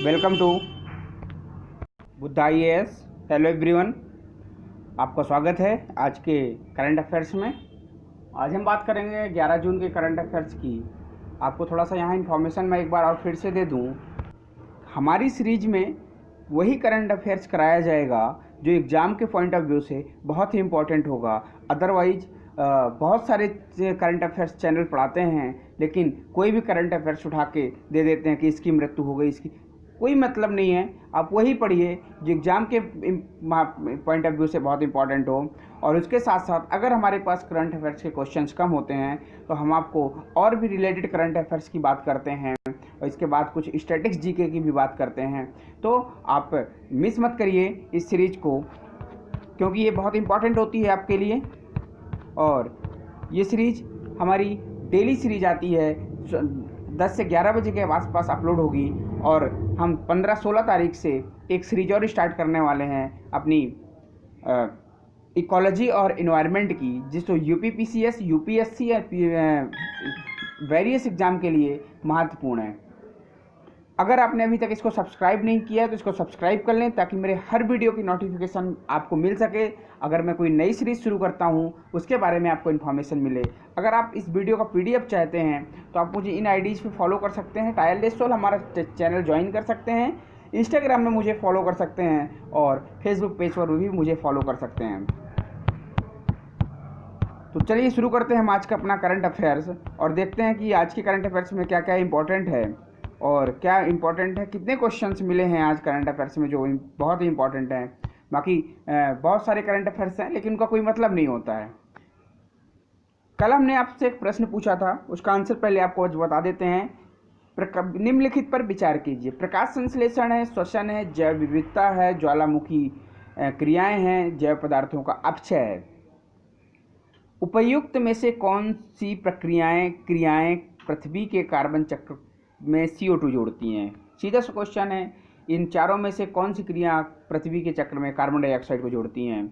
Welcome to Buddha IAS। Hello everyone, आपका स्वागत है आज के करंट अफेयर्स में। आज हम बात करेंगे 11 जून के करंट अफेयर्स की। आपको थोड़ा सा यहाँ इन्फॉर्मेशन मैं एक बार और फिर से दे दूँ। हमारी सीरीज में वही करंट अफेयर्स कराया जाएगा जो एग्ज़ाम के पॉइंट ऑफ व्यू से बहुत ही इम्पोर्टेंट होगा। अदरवाइज बहुत सारे करंट अफेयर्स चैनल पढ़ाते हैं, लेकिन कोई भी करंट अफेयर्स उठा के दे देते हैं कि इसकी मृत्यु हो गई, इसकी कोई मतलब नहीं है। आप वही पढ़िए जो एग्ज़ाम के पॉइंट ऑफ व्यू से बहुत इंपॉर्टेंट हो। और उसके साथ साथ अगर हमारे पास करंट अफेयर्स के क्वेश्चंस कम होते हैं तो हम आपको और भी रिलेटेड करंट अफेयर्स की बात करते हैं, और इसके बाद कुछ स्टैटिक्स जीके की भी बात करते हैं। तो आप मिस मत करिए इस सीरीज को, क्योंकि ये बहुत इंपॉर्टेंट होती है आपके लिए। और ये सीरीज हमारी डेली सीरीज आती है, 10 से 11 बजे के आसपास अपलोड होगी। और हम 15-16 तारीख से एक सीरीज और स्टार्ट करने वाले हैं अपनी इकोलॉजी और इन्वायरमेंट की, जिसको UPPCS, UPSC या वेरियस एग्ज़ाम के लिए महत्वपूर्ण है। अगर आपने अभी तक इसको सब्सक्राइब नहीं किया तो इसको सब्सक्राइब कर लें, ताकि मेरे हर वीडियो की नोटिफिकेशन आपको मिल सके। अगर मैं कोई नई सीरीज़ शुरू करता हूं उसके बारे में आपको इन्फॉर्मेशन मिले। अगर आप इस वीडियो का PDF चाहते हैं तो आप मुझे इन IDs पे फॉलो कर सकते हैं। टायरलेस सोल हमारा चैनल ज्वाइन कर सकते हैं, इंस्टाग्राम में मुझे फॉलो कर सकते हैं, और फेसबुक पेज पर भी मुझे फॉलो कर सकते हैं। तो चलिए शुरू करते हैं हम आज का अपना करंट अफेयर्स, और देखते हैं कि आज के करंट अफेयर्स में क्या क्या इंपॉर्टेंट है और क्या इंपॉर्टेंट है, कितने क्वेश्चंस मिले हैं आज करंट अफेयर्स में जो बहुत ही इंपॉर्टेंट हैं। बाकी बहुत सारे करंट अफेयर्स हैं लेकिन उनका कोई मतलब नहीं होता है। कल हमने आपसे एक प्रश्न पूछा था, उसका आंसर पहले आपको आज बता देते हैं। निम्नलिखित पर विचार कीजिए। प्रकाश संश्लेषण है, श्वसन है, जैव विविधता है, ज्वालामुखी क्रियाएं हैं, जैव पदार्थों का अपक्षय है। उपर्युक्त में से कौन सी क्रियाएं पृथ्वी के कार्बन चक्र में CO2 जोड़ती हैं? सीधा सा क्वेश्चन है, इन चारों में से कौन सी क्रिया पृथ्वी के चक्र में कार्बन डाइऑक्साइड को जोड़ती हैं?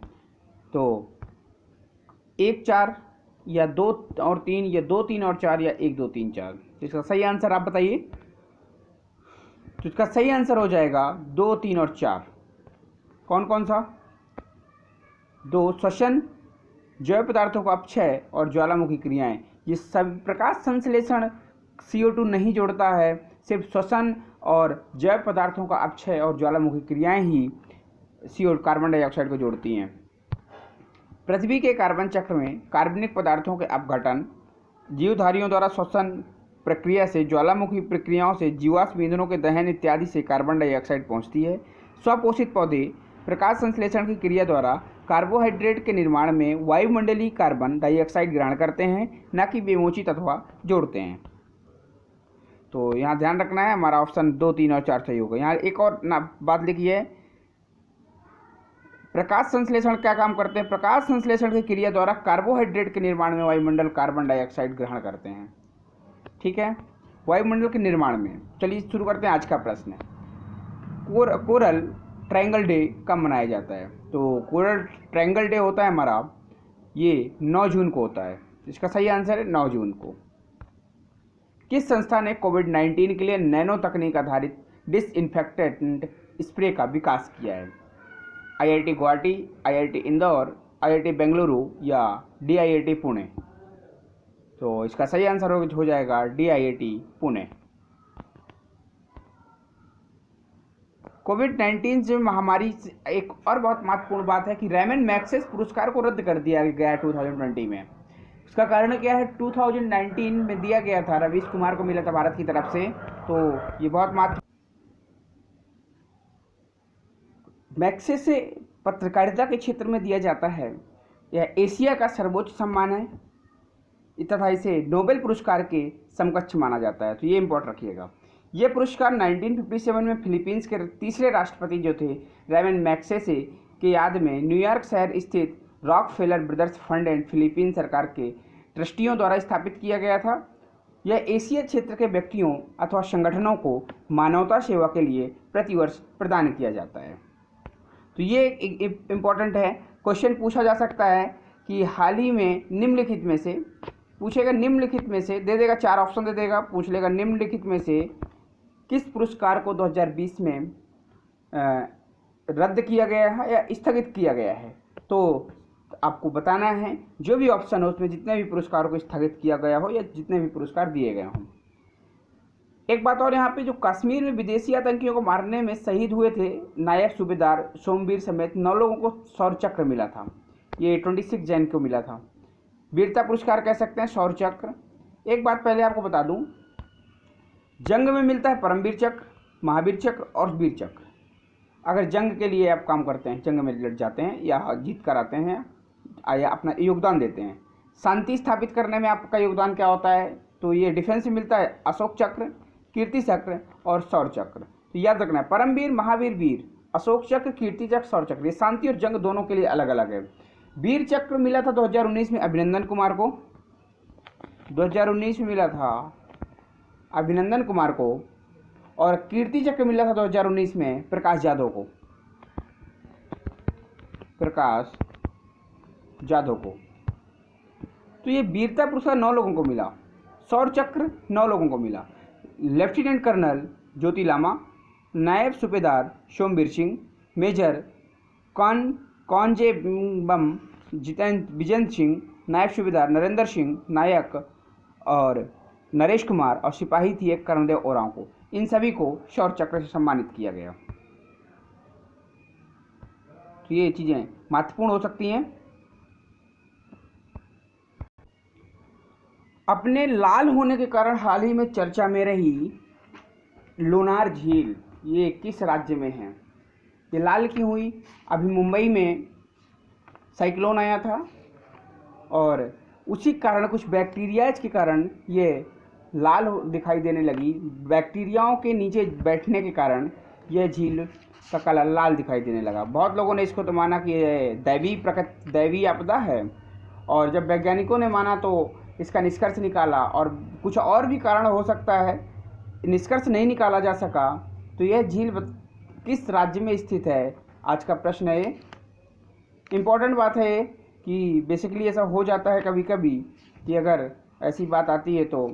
तो 1, 4 या 2 और 3, या 2, 3 और 4, या 1, 2, 3, 4। तो इसका सही आंसर आप बताइए। तो इसका सही आंसर हो जाएगा 2, 3 और 4। कौन कौन सा? 2 श्वसन, जैव पदार्थों का अपक्षय और ज्वालामुखी क्रियाएं। ये सब प्रकाश संश्लेषण CO2 नहीं जोड़ता है, सिर्फ श्वसन और जैव पदार्थों का अपक्षय और ज्वालामुखी क्रियाएं ही कार्बन डाइऑक्साइड को जोड़ती हैं। पृथ्वी के कार्बन चक्र में कार्बनिक पदार्थों के अपघटन, जीवधारियों द्वारा श्वसन प्रक्रिया से, ज्वालामुखी प्रक्रियाओं से, जीवाश्म ईंधनों के दहन इत्यादि से कार्बन डाइऑक्साइड पहुँचती है। स्वपोषित पौधे प्रकाश संश्लेषण की क्रिया द्वारा कार्बोहाइड्रेट के निर्माण में वायुमंडलीय कार्बन डाइऑक्साइड ग्रहण करते हैं, न कि विमोचित अथवा जोड़ते हैं। तो यहाँ ध्यान रखना है, हमारा ऑप्शन 2, 3 और 4 सही होगा। यहाँ एक और बात लिखी है, प्रकाश संश्लेषण क्या काम करते हैं? प्रकाश संश्लेषण की क्रिया द्वारा कार्बोहाइड्रेट के निर्माण में वायुमंडल कार्बन डाइऑक्साइड ग्रहण करते हैं। ठीक है, वायुमंडल के निर्माण में। चलिए शुरू करते हैं आज का प्रश्न। कोरल ट्रायंगल डे कब मनाया जाता है? तो कोरल ट्रायंगल डे होता है हमारा, ये 9 जून को होता है। इसका सही आंसर है 9 जून को। किस संस्था ने कोविड-19 के लिए नैनो तकनीक आधारित डिसइंफेक्टेंट स्प्रे का विकास किया है? IIT Guwahati, IIT Indore, IIT Bengaluru या DIIT पुणे? तो इसका सही आंसर हो जाएगा DIIT पुणे। कोविड-19 जो महामारी से एक और बहुत महत्वपूर्ण बात है कि रेमन मैग्सेसे पुरस्कार को रद्द कर दिया गया 2020 में। उसका कारण क्या है? 2019 में दिया गया था, रवीश कुमार को मिला था भारत की तरफ से। तो ये बहुत महत्व मैग्सेसे पत्रकारिता के क्षेत्र में दिया जाता है। यह एशिया का सर्वोच्च सम्मान है तथा इसे नोबेल पुरस्कार के समकक्ष माना जाता है। तो ये इम्पोर्टेंट रखिएगा। ये पुरस्कार 1957 में फिलीपींस के तीसरे राष्ट्रपति जो थे रेमन मैग्सेसे के याद में न्यूयॉर्क शहर स्थित Rockefeller brothers fund and Philippine सरकार के ट्रस्टियों द्वारा स्थापित किया गया था। यह एशिया क्षेत्र के व्यक्तियों अथवा संगठनों को मानवता सेवा के लिए प्रतिवर्ष प्रदान किया जाता है। तो ये इम्पोर्टेंट है। क्वेश्चन पूछा जा सकता है कि हाल ही में निम्नलिखित में से, पूछेगा निम्नलिखित में से, दे देगा 4 ऑप्शन दे देगा, पूछ लेगा निम्नलिखित में से किस पुरस्कार को 2020 में रद्द किया गया है या स्थगित किया गया है? तो आपको बताना है, जो भी ऑप्शन हो उसमें जितने भी पुरस्कारों को स्थगित किया गया हो या जितने भी पुरस्कार दिए गए हों। एक बात और, यहाँ पे जो कश्मीर में विदेशी आतंकियों को मारने में शहीद हुए थे नायब सूबेदार सोमवीर समेत 9 लोगों को शौर्य चक्र मिला था। ये 26 जैन को मिला था। वीरता पुरस्कार कह सकते हैं, शौर्य चक्र। एक बात पहले आपको बता दूं, जंग में मिलता है परमवीर चक्र, महावीर चक्र और वीर चक्र। अगर जंग के लिए आप काम करते हैं, जंग में लड़ जाते हैं या जीत कर आते हैं या अपना योगदान देते हैं। शांति स्थापित करने में आपका योगदान क्या होता है? तो ये डिफेंस में मिलता है अशोक चक्र, कीर्ति चक्र और शौर्य चक्र। तो याद रखना है, परमवीर, महावीर, वीर, अशोक चक्र, कीर्ति चक्र, शौर्य चक्र। ये शांति और जंग दोनों के लिए अलग अलग है। वीर चक्र मिला था 2019 में अभिनंदन कुमार को, 2019 में मिला था अभिनंदन कुमार को। और कीर्ति चक्र मिला था 2019 में प्रकाश जाधव को, प्रकाश जाधव को। तो ये वीरता पुरस्कार 9 लोगों को मिला, शौर्य चक्र 9 लोगों को मिला। लेफ्टिनेंट कर्नल ज्योति लामा, नायब सूबेदार सोमवीर सिंह, मेजर कॉन्जेबम विजेंद्र सिंह, नायब सूबेदार नरेंद्र सिंह नायक और नरेश कुमार, और सिपाही थी एक कर्णदेव ओरांव को। इन सभी को शौर्य चक्र से सम्मानित किया गया। तो ये चीज़ें महत्वपूर्ण हो सकती हैं। अपने लाल होने के कारण हाल ही में चर्चा में रही लोनार झील, ये किस राज्य में है? ये लाल क्यों हुई? अभी मुंबई में साइक्लोन आया था और उसी कारण, कुछ बैक्टीरियाज के कारण ये लाल दिखाई देने लगी। बैक्टीरियाओं के नीचे बैठने के कारण यह झील का कलर लाल दिखाई देने लगा। बहुत लोगों ने इसको तो माना कि ये दैवी आपदा है, और जब वैज्ञानिकों ने माना तो इसका निष्कर्ष निकाला, और कुछ और भी कारण हो सकता है, निष्कर्ष नहीं निकाला जा सका। तो यह झील किस राज्य में स्थित है, आज का प्रश्न है। इम्पोर्टेंट बात है कि बेसिकली ऐसा हो जाता है कभी कभी कि अगर ऐसी बात आती है तो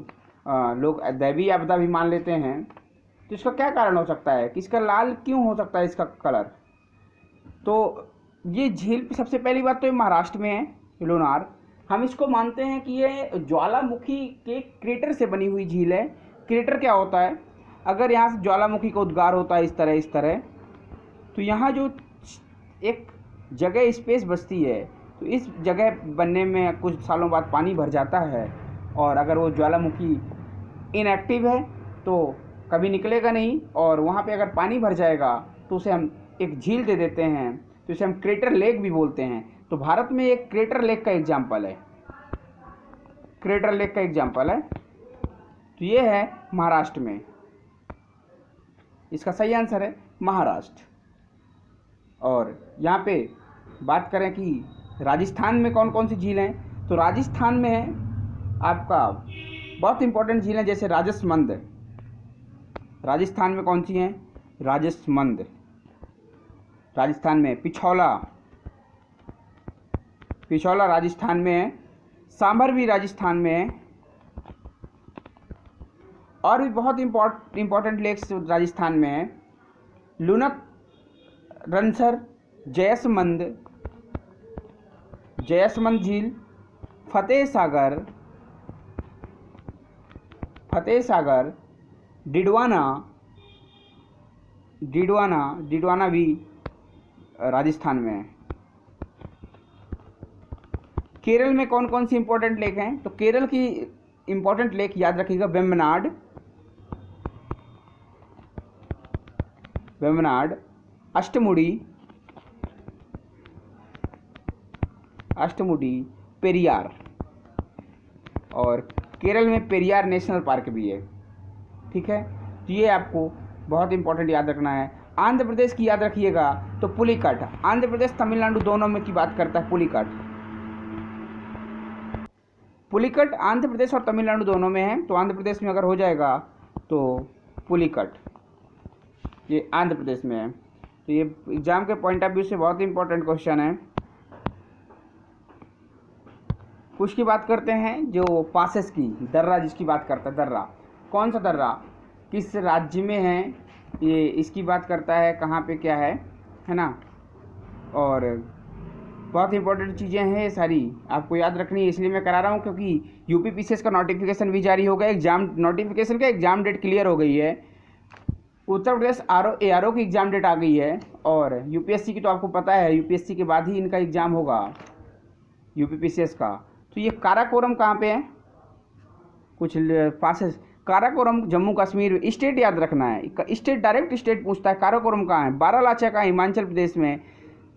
लोग दैवी आपदा भी मान लेते हैं। तो इसका क्या कारण हो सकता है कि इसका लाल क्यों हो सकता है इसका कलर? तो ये झील सबसे पहली बात तो ये महाराष्ट्र में है, लोनार। हम इसको मानते हैं कि ये ज्वालामुखी के क्रेटर से बनी हुई झील है। क्रेटर क्या होता है? अगर यहाँ से ज्वालामुखी का उद्गार होता है इस तरह, तो यहाँ जो एक जगह स्पेस बचती है, तो इस जगह बनने में कुछ सालों बाद पानी भर जाता है, और अगर वो ज्वालामुखी इनएक्टिव है तो कभी निकलेगा नहीं, और वहाँ पे अगर पानी भर जाएगा तो उसे हम एक झील दे देते हैं, तो इसे हम क्रेटर लेक भी बोलते हैं। तो भारत में एक क्रेटर लेक का एग्जाम्पल है, क्रेटर लेक का एग्जाम्पल है। तो ये है महाराष्ट्र में, इसका सही आंसर है महाराष्ट्र। और यहाँ पे बात करें कि राजस्थान में कौन कौन सी झील हैं, तो राजस्थान में है आपका बहुत इंपॉर्टेंट झील है, जैसे राजसमंद। राजस्थान में कौन सी हैं? राजसमंद राजस्थान में, पिछौला राजस्थान में है, सांभर भी राजस्थान में है, और भी बहुत इंपॉर्टेंट लेक्स राजस्थान में है। लुनक, रनसर, जयसमंद झील, फतेह सागर, डिडवाना भी राजस्थान में है। केरल में कौन कौन सी इंपॉर्टेंट लेक हैं? तो केरल की इंपॉर्टेंट लेक याद रखिएगा, वेम्बनाड, अष्टमुडी, पेरियार, और केरल में पेरियार नेशनल पार्क भी है। ठीक है, तो ये आपको बहुत इंपॉर्टेंट याद रखना है। आंध्र प्रदेश की याद रखिएगा तो पुलिकट, आंध्र प्रदेश तमिलनाडु दोनों में की बात करता है पुलिकट आंध्र प्रदेश और तमिलनाडु दोनों में है। तो आंध्र प्रदेश में अगर हो जाएगा तो पुलिकट, ये आंध्र प्रदेश में है। तो ये एग्जाम के पॉइंट ऑफ व्यू से बहुत इंपॉर्टेंट क्वेश्चन है। कुछ की बात करते हैं जो पासेस की, दर्रा जिसकी बात करता है, दर्रा कौन सा दर्रा किस राज्य में है, ये इसकी बात करता है, कहाँ पे क्या है ना। और बहुत इंपॉर्टेंट चीज़ें हैं ये सारी, आपको याद रखनी है, इसलिए मैं करा रहा हूँ क्योंकि यूपी पीसीएस का नोटिफिकेशन भी जारी हो गया, एग्जाम नोटिफिकेशन का एग्ज़ाम डेट क्लियर हो गई है। उत्तर प्रदेश ARO की एग्ज़ाम डेट आ गई है, और यूपीएससी की तो आपको पता है, यूपीएससी के बाद ही इनका एग्ज़ाम होगा यूपी पीसीएस का। तो ये काराकोरम कहाँ पे है, कुछ पासेस, काराकोरम जम्मू कश्मीर, स्टेट याद रखना है, स्टेट डायरेक्ट स्टेट पूछता है। काराकोरम कहाँ है, बारालाचा का हिमाचल प्रदेश में।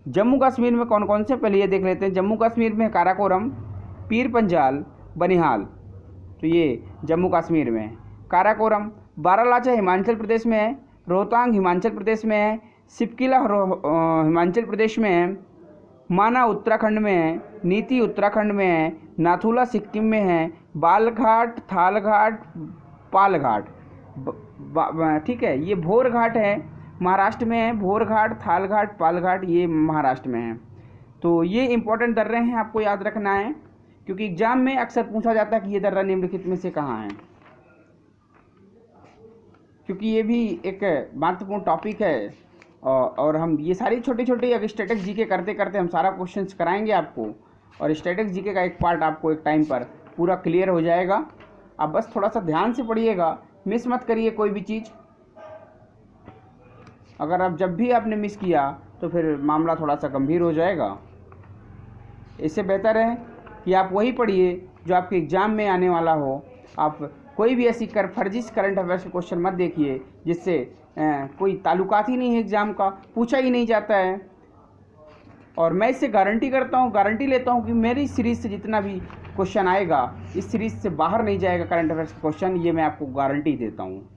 जम्मू कश्मीर में कौन कौन से, पहले ये देख लेते हैं। जम्मू कश्मीर में काराकोरम, पीर पंजाल, बनिहाल, तो ये जम्मू कश्मीर में है। काराकोरम, बारालाचा हिमाचल प्रदेश में है, रोहतांग हिमाचल प्रदेश में है, सिपकिला हिमाचल प्रदेश में है, माना उत्तराखंड में है, नीति उत्तराखंड में है, नाथुला सिक्किम में है, बालघाट, थालघाट, पालघाट, ठीक है, ये भोर घाट है महाराष्ट्र में है, भोर घाट, थालघाट, पालघाट ये महाराष्ट्र में है। तो ये इंपॉर्टेंट दर्रे हैं, आपको याद रखना है, क्योंकि एग्जाम में अक्सर पूछा जाता है कि ये दर्रा निम्नलिखित में से कहाँ है, क्योंकि ये भी एक महत्वपूर्ण टॉपिक है। और हम ये सारी छोटी छोटी अगर स्टैटिक जीके करते करते हम सारा क्वेश्चंस कराएंगे आपको, और स्टैटिक जीके का एक पार्ट आपको एक टाइम पर पूरा क्लियर हो जाएगा। आप बस थोड़ा सा ध्यान से पढ़िएगा, मिस मत करिए कोई भी चीज़। अगर आप जब भी आपने मिस किया तो फिर मामला थोड़ा सा गंभीर हो जाएगा। इससे बेहतर है कि आप वही पढ़िए जो आपके एग्ज़ाम में आने वाला हो। आप कोई भी ऐसी फर्जी करंट अफेयर्स के क्वेश्चन मत देखिए जिससे कोई ताल्लुकात ही नहीं है एग्ज़ाम का, पूछा ही नहीं जाता है। और मैं इससे गारंटी करता हूँ, गारंटी लेता हूँ कि मेरी सीरीज़ से जितना भी क्वेश्चन आएगा, इस सीरीज़ से बाहर नहीं जाएगा करंट अफेयर्स का क्वेश्चन, ये मैं आपको गारंटी देता हूँ।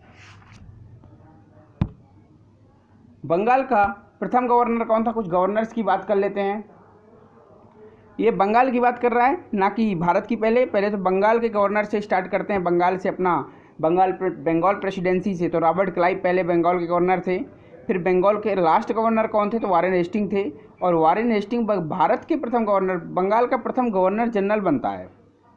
बंगाल का प्रथम गवर्नर कौन था, कुछ गवर्नर्स की बात कर लेते हैं। ये बंगाल की बात कर रहा है, ना कि भारत की। पहले तो बंगाल के गवर्नर से स्टार्ट करते हैं, बंगाल से अपना बंगाल प्रेसिडेंसी से। तो रॉबर्ट क्लाइव पहले बंगाल के गवर्नर थे। फिर बंगाल के लास्ट गवर्नर कौन थे, तो वारेन हेस्टिंग थे। और वारेन हेस्टिंग भारत के प्रथम गवर्नर, बंगाल का प्रथम गवर्नर जनरल बनता है,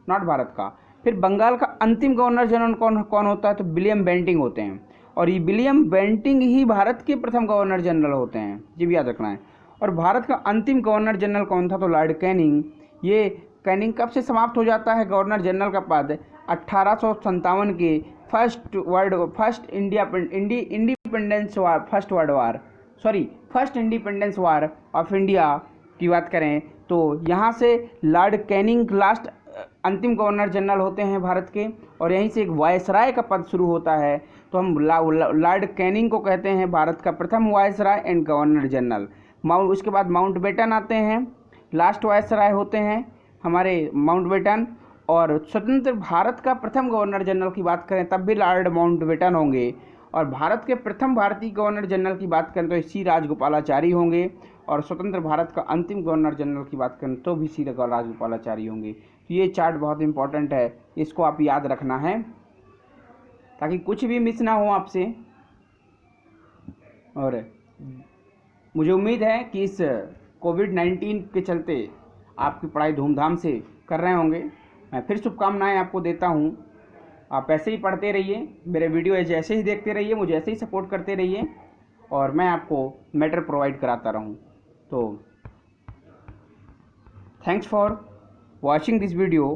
नॉट भारत का। फिर बंगाल का अंतिम गवर्नर जनरल कौन होता है, तो विलियम बेंटिंग होते हैं। और ये विलियम बेंटिंग ही भारत के प्रथम गवर्नर जनरल होते हैं, ये भी याद रखना है। और भारत का अंतिम गवर्नर जनरल कौन था, तो लॉर्ड कैनिंग। ये कैनिंग कब से समाप्त हो जाता है गवर्नर जनरल का पद, 1857 के first independence war of India की बात करें तो यहाँ से लॉर्ड कैनिंग लास्ट अंतिम गवर्नर जनरल होते हैं भारत के, और यहीं से एक वायसराय का पद शुरू होता है। तो हम लॉर्ड कैनिंग को कहते हैं भारत का प्रथम वायसराय एंड गवर्नर जनरल। उसके बाद माउंटबेटन आते हैं, लास्ट वायसराय होते हैं हमारे माउंटबेटन। और स्वतंत्र भारत का प्रथम गवर्नर जनरल की बात करें तब भी लॉर्ड माउंटबेटन होंगे। और भारत के प्रथम भारतीय गवर्नर जनरल की बात करें तो सी राजगोपालाचारी होंगे। और स्वतंत्र भारत का अंतिम गवर्नर जनरल की बात करें तो भी सी राजगोपालाचारी होंगे। तो ये चार्ट बहुत इंपॉर्टेंट है, इसको आप याद रखना है ताकि कुछ भी मिस ना हो आपसे। और मुझे उम्मीद है कि इस कोविड-19 के चलते आपकी पढ़ाई धूमधाम से कर रहे होंगे। मैं फिर शुभकामनाएं आपको देता हूं। आप ऐसे ही पढ़ते रहिए, मेरे वीडियो जैसे ही देखते रहिए, मुझे ऐसे ही सपोर्ट करते रहिए, और मैं आपको मैटर प्रोवाइड कराता रहूं। तो thanks for watching this video.